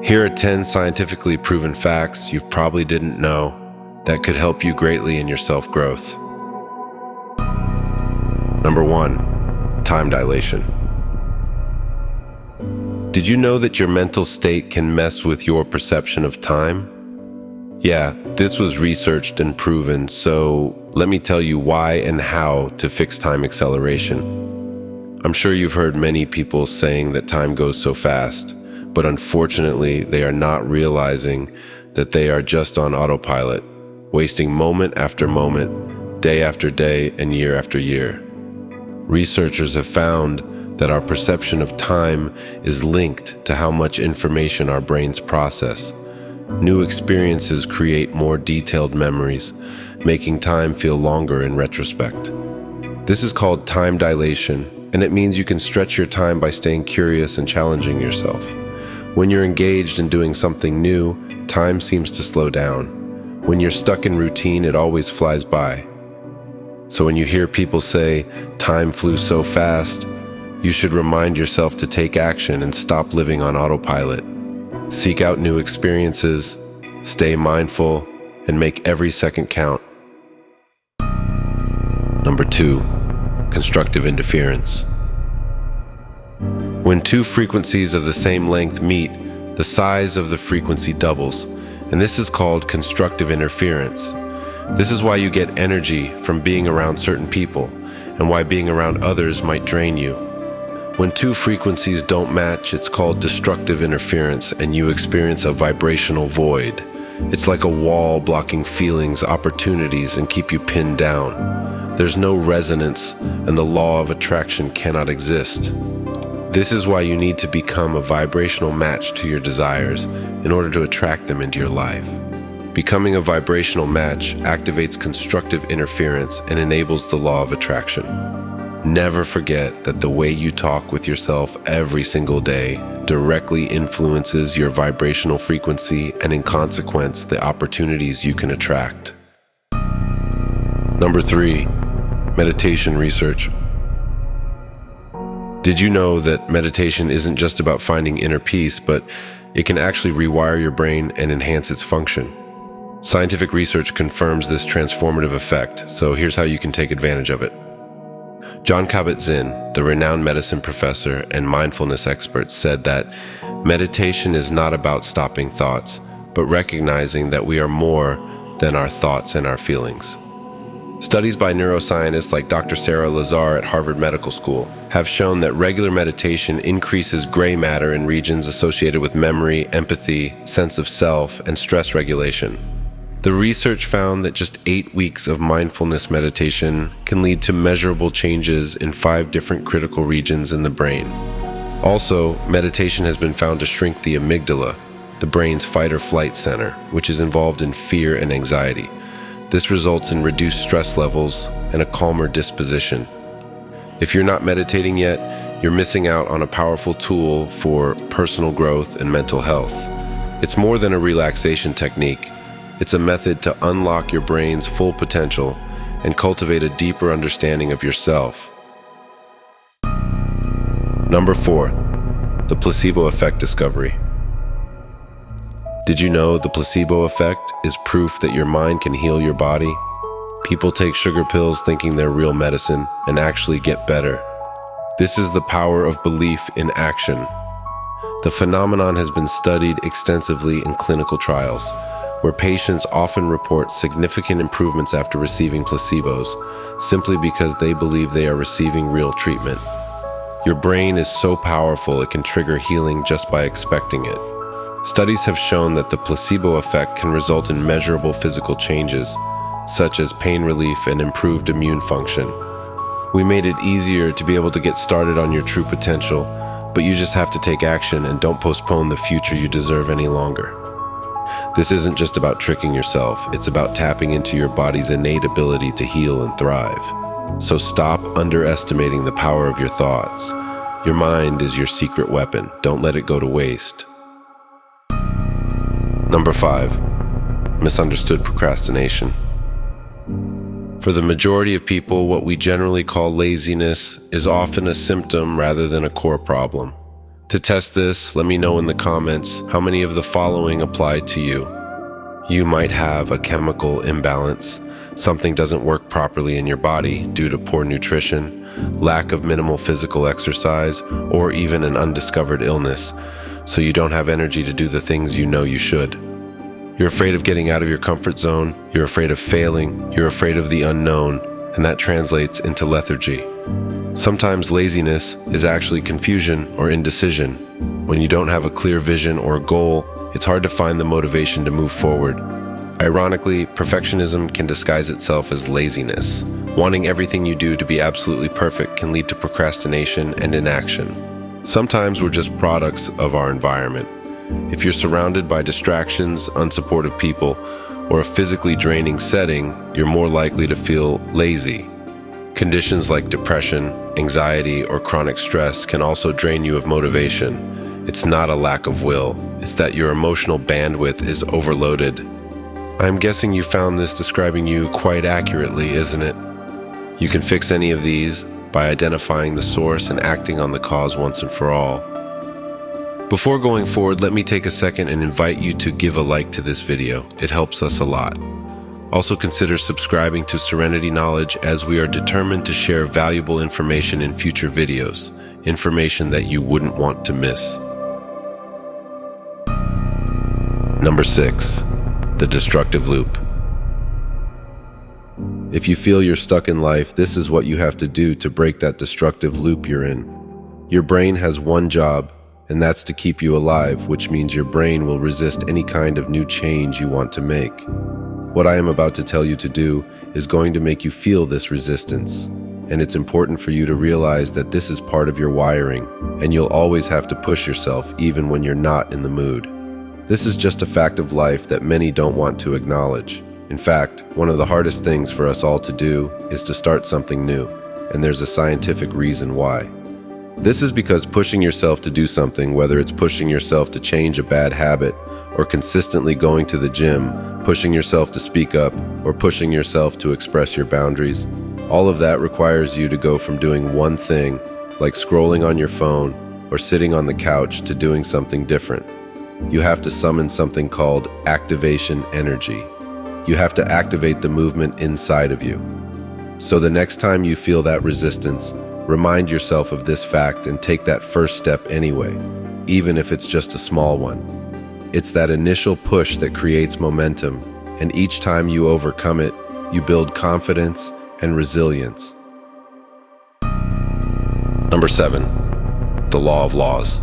Here are 10 scientifically proven facts you probably didn't know that could help you greatly in your self-growth. Number 1, time dilation. Did you know that your mental state can mess with your perception of time? Yeah, this was researched and proven, so let me tell you why and how to fix time acceleration. I'm sure you've heard many people saying that time goes so fast, but unfortunately they are not realizing that they are just on autopilot, wasting moment after moment, day after day, and year after year. Researchers have found that our perception of time is linked to how much information our brains process. New experiences create more detailed memories, making time feel longer in retrospect. This is called time dilation, and it means you can stretch your time by staying curious and challenging yourself. When you're engaged in doing something new, time seems to slow down. When you're stuck in routine, it always flies by. So when you hear people say, "Time flew so fast," you should remind yourself to take action and stop living on autopilot. Seek out new experiences, stay mindful, and make every second count. Number 2, constructive interference. When two frequencies of the same length meet, the size of the frequency doubles, and this is called constructive interference. This is why you get energy from being around certain people, and why being around others might drain you. When two frequencies don't match, it's called destructive interference, and you experience a vibrational void. It's like a wall blocking feelings, opportunities, and keep you pinned down. There's no resonance, and the law of attraction cannot exist. This is why you need to become a vibrational match to your desires in order to attract them into your life. Becoming a vibrational match activates constructive interference and enables the law of attraction. Never forget that the way you talk with yourself every single day directly influences your vibrational frequency and, in consequence, the opportunities you can attract. Number 3, meditation research. Did you know that meditation isn't just about finding inner peace, but it can actually rewire your brain and enhance its function? Scientific research confirms this transformative effect, so here's how you can take advantage of it. Jon Kabat-Zinn, the renowned medicine professor and mindfulness expert, said that meditation is not about stopping thoughts, but recognizing that we are more than our thoughts and our feelings. Studies by neuroscientists like Dr. Sarah Lazar at Harvard Medical School have shown that regular meditation increases gray matter in regions associated with memory, empathy, sense of self, and stress regulation. The research found that just 8 weeks of mindfulness meditation can lead to measurable changes in 5 different critical regions in the brain. Also, meditation has been found to shrink the amygdala, the brain's fight or flight center, which is involved in fear and anxiety. This results in reduced stress levels and a calmer disposition. If you're not meditating yet, you're missing out on a powerful tool for personal growth and mental health. It's more than a relaxation technique. It's a method to unlock your brain's full potential and cultivate a deeper understanding of yourself. Number 4, the placebo effect discovery. Did you know the placebo effect is proof that your mind can heal your body? People take sugar pills thinking they're real medicine and actually get better. This is the power of belief in action. The phenomenon has been studied extensively in clinical trials, where patients often report significant improvements after receiving placebos, simply because they believe they are receiving real treatment. Your brain is so powerful it can trigger healing just by expecting it. Studies have shown that the placebo effect can result in measurable physical changes, such as pain relief and improved immune function. We made it easier to be able to get started on your true potential, but you just have to take action and don't postpone the future you deserve any longer. This isn't just about tricking yourself, it's about tapping into your body's innate ability to heal and thrive. So stop underestimating the power of your thoughts. Your mind is your secret weapon. Don't let it go to waste. Number 5, misunderstood procrastination. For the majority of people, what we generally call laziness is often a symptom rather than a core problem. To test this, let me know in the comments how many of the following apply to you. You might have a chemical imbalance. Something doesn't work properly in your body due to poor nutrition, lack of minimal physical exercise, or even an undiscovered illness, so you don't have energy to do the things you know you should. You're afraid of getting out of your comfort zone, you're afraid of failing, you're afraid of the unknown, and that translates into lethargy. Sometimes laziness is actually confusion or indecision. When you don't have a clear vision or goal, it's hard to find the motivation to move forward. Ironically, perfectionism can disguise itself as laziness. Wanting everything you do to be absolutely perfect can lead to procrastination and inaction. Sometimes we're just products of our environment. If you're surrounded by distractions, unsupportive people, or a physically draining setting, you're more likely to feel lazy. Conditions like depression, anxiety, or chronic stress can also drain you of motivation. It's not a lack of will, it's that your emotional bandwidth is overloaded. I'm guessing you found this describing you quite accurately, isn't it? You can fix any of these by identifying the source and acting on the cause once and for all. Before going forward, let me take a second and invite you to give a like to this video. It helps us a lot. Also consider subscribing to Serenity Knowledge, as we are determined to share valuable information in future videos, information that you wouldn't want to miss. Number 6. The destructive loop. If you feel you're stuck in life, this is what you have to do to break that destructive loop you're in. Your brain has one job, and that's to keep you alive, which means your brain will resist any kind of new change you want to make. What I am about to tell you to do is going to make you feel this resistance, and it's important for you to realize that this is part of your wiring, and you'll always have to push yourself even when you're not in the mood. This is just a fact of life that many don't want to acknowledge. In fact, one of the hardest things for us all to do is to start something new, and there's a scientific reason why. This is because pushing yourself to do something, whether it's pushing yourself to change a bad habit, or consistently going to the gym, pushing yourself to speak up, or pushing yourself to express your boundaries, all of that requires you to go from doing one thing, like scrolling on your phone or sitting on the couch, to doing something different. You have to summon something called activation energy. You have to activate the movement inside of you. So the next time you feel that resistance, remind yourself of this fact and take that first step anyway, even if it's just a small one. It's that initial push that creates momentum, and each time you overcome it, you build confidence and resilience. Number 7. The law of laws.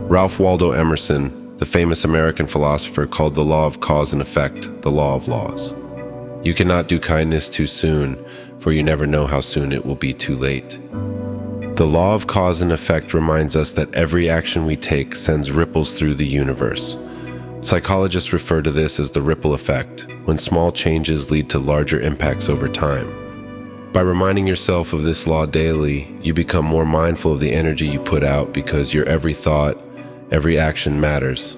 Ralph Waldo Emerson, the famous American philosopher, called the law of cause and effect the law of laws. You cannot do kindness too soon, for you never know how soon it will be too late. The law of cause and effect reminds us that every action we take sends ripples through the universe. Psychologists refer to this as the ripple effect, when small changes lead to larger impacts over time. By reminding yourself of this law daily, you become more mindful of the energy you put out, because your every thought, every action matters.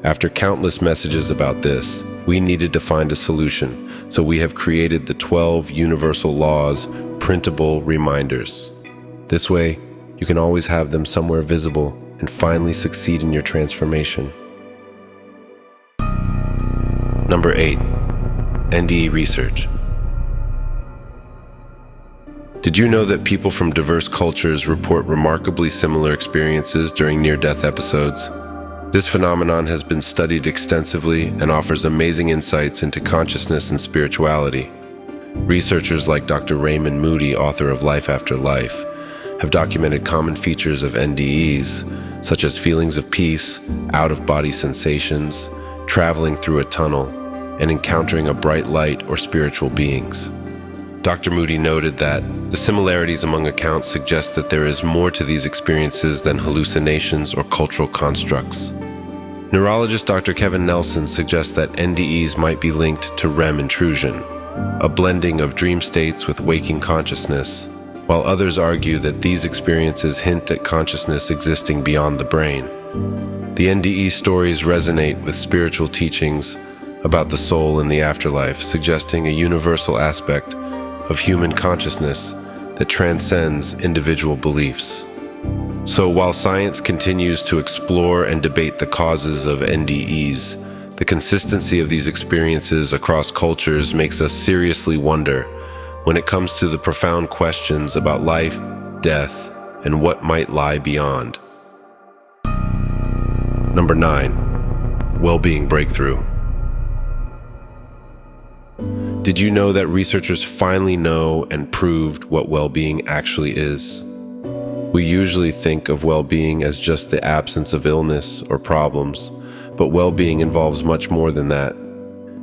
After countless messages about this, we needed to find a solution, so we have created the 12 universal laws, printable reminders. This way, you can always have them somewhere visible and finally succeed in your transformation. Number 8. NDE Research. Did you know that people from diverse cultures report remarkably similar experiences during near-death episodes? This phenomenon has been studied extensively and offers amazing insights into consciousness and spirituality. Researchers like Dr. Raymond Moody, author of Life After Life, have documented common features of NDEs, such as feelings of peace, out-of-body sensations, traveling through a tunnel, and encountering a bright light or spiritual beings. Dr. Moody noted that the similarities among accounts suggest that there is more to these experiences than hallucinations or cultural constructs. Neurologist Dr. Kevin Nelson suggests that NDEs might be linked to REM intrusion, a blending of dream states with waking consciousness, while others argue that these experiences hint at consciousness existing beyond the brain. The NDE stories resonate with spiritual teachings about the soul and the afterlife, suggesting a universal aspect of human consciousness that transcends individual beliefs. So while science continues to explore and debate the causes of NDEs, the consistency of these experiences across cultures makes us seriously wonder when it comes to the profound questions about life, death, and what might lie beyond. Number 9, well-being breakthrough. Did you know that researchers finally know and proved what well-being actually is? We usually think of well-being as just the absence of illness or problems, but well-being involves much more than that.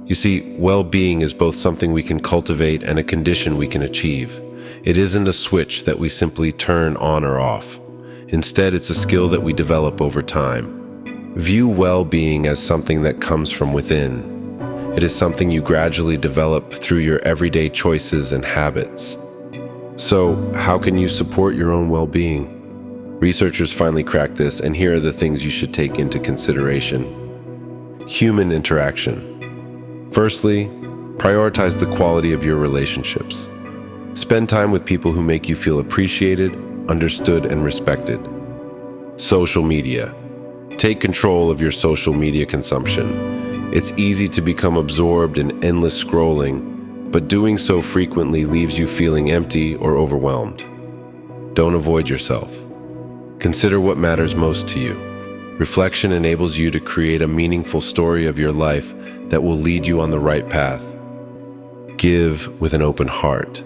You see, well-being is both something we can cultivate and a condition we can achieve. It isn't a switch that we simply turn on or off. Instead, it's a skill that we develop over time. View well-being as something that comes from within. It is something you gradually develop through your everyday choices and habits. So, how can you support your own well-being? Researchers finally cracked this, and here are the things you should take into consideration. Human interaction. Firstly, prioritize the quality of your relationships. Spend time with people who make you feel appreciated, understood, and respected. Social media. Take control of your social media consumption. It's easy to become absorbed in endless scrolling, but doing so frequently leaves you feeling empty or overwhelmed. Don't avoid yourself. Consider what matters most to you. Reflection enables you to create a meaningful story of your life that will lead you on the right path. Give with an open heart.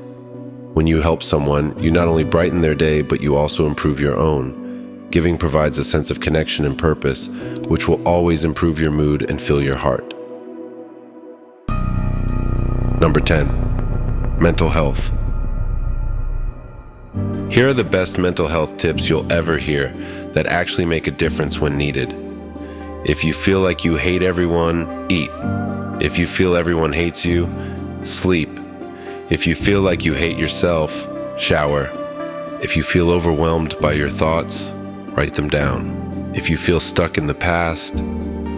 When you help someone, you not only brighten their day, but you also improve your own. Giving provides a sense of connection and purpose, which will always improve your mood and fill your heart. Number 10, mental health. Here are the best mental health tips you'll ever hear that actually make a difference when needed. If you feel like you hate everyone, eat. If you feel everyone hates you, sleep. If you feel like you hate yourself, shower. If you feel overwhelmed by your thoughts, write them down. If you feel stuck in the past,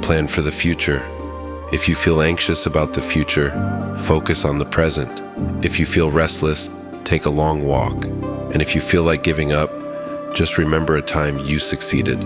plan for the future. If you feel anxious about the future, focus on the present. If you feel restless, take a long walk. And if you feel like giving up, just remember a time you succeeded.